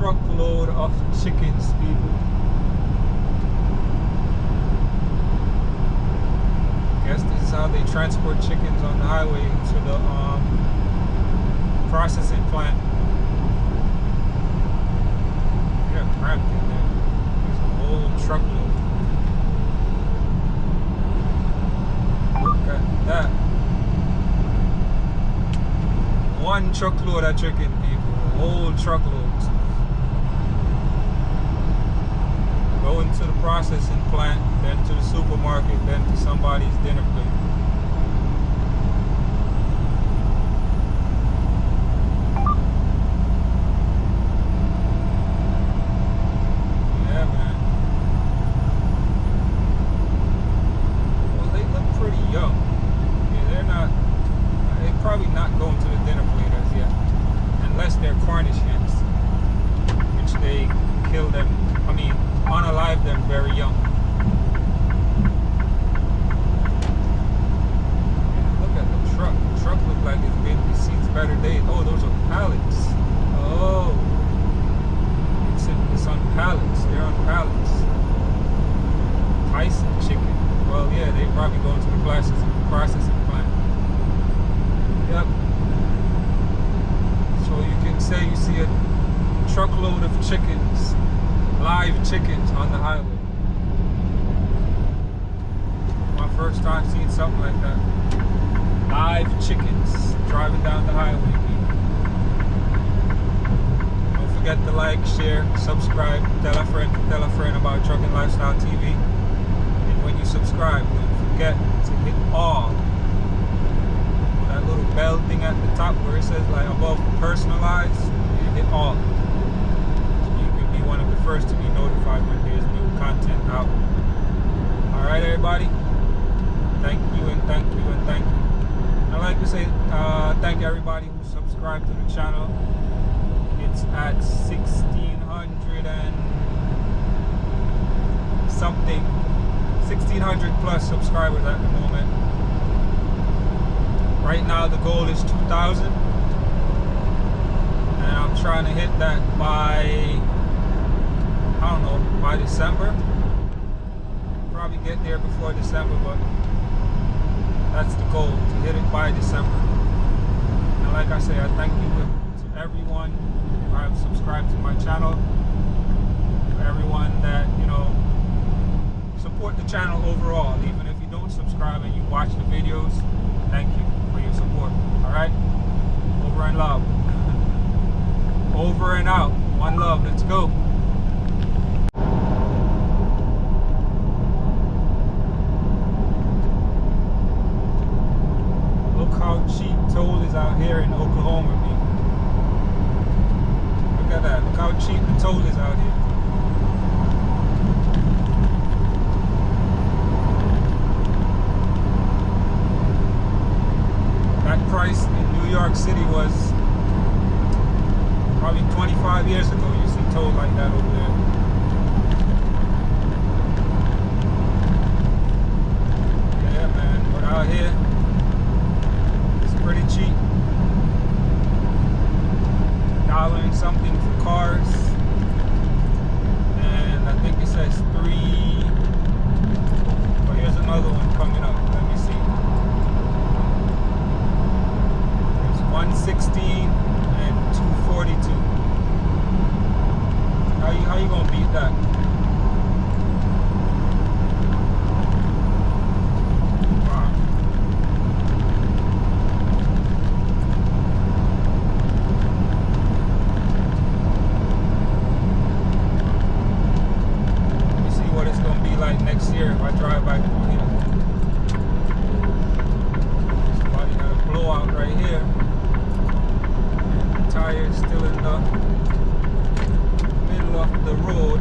truckload of chickens, people. Guess this is how they transport chickens on the highway to the processing plant. Yeah, cramped in there. There's a whole truckload. Look at that. One truckload of chicken, people. Whole truckloads. Going to the processing plant, then to the supermarket, then to somebody's dinner plate. Yeah, man. Well, they look pretty young. Yeah, they're probably not going to the dinner plate as yet. Unless they're Cornish hens, which they kill them, unalive them very young. Yeah, look at the truck. The truck looks like it's seen better days. Oh, those are pallets. Oh, it's on pallets. They're on pallets. Tyson chicken. Well, yeah, they probably going to the processing plant. Yep. So you can say you see a truckload of chickens, live chickens on the highway. My first time seeing something like that. Live chickens driving down the highway. Don't forget to like, share, subscribe, tell a friend about Trucking Lifestyle TV. And when you subscribe, don't forget to hit all. That little bell thing at the top where it says like above personalized, you hit all. One of the first to be notified when there's new content out. Alright, everybody, thank you and thank you and thank you. I'd like to say thank everybody who subscribed to the channel. It's at 1,600 and something, 1,600 plus subscribers at the moment. Right now the goal is 2,000, and I'm trying to hit that by, I don't know, by December. Probably get there before December, but that's the goal, to hit it by December. And like I say, I thank you to everyone who have subscribed to my channel, for everyone that, support the channel overall. Even if you don't subscribe and you watch the videos, thank you for your support. Alright? Over and love. Over and out. One love. Let's go. How cheap toll is out here in Oklahoma, people. Look at that. Look how cheap the toll is out here. That price in New York City was probably 25 years ago. You see toll like that over there. Yeah, man. But out here, pretty cheap. $1 and something for cars, and I think it says 3. But here's another one coming up. Let me see. It's 116 and 242. How you gonna beat that? Next year if I drive back through here. Somebody had a blowout right here. And the tire's still in the middle of the road.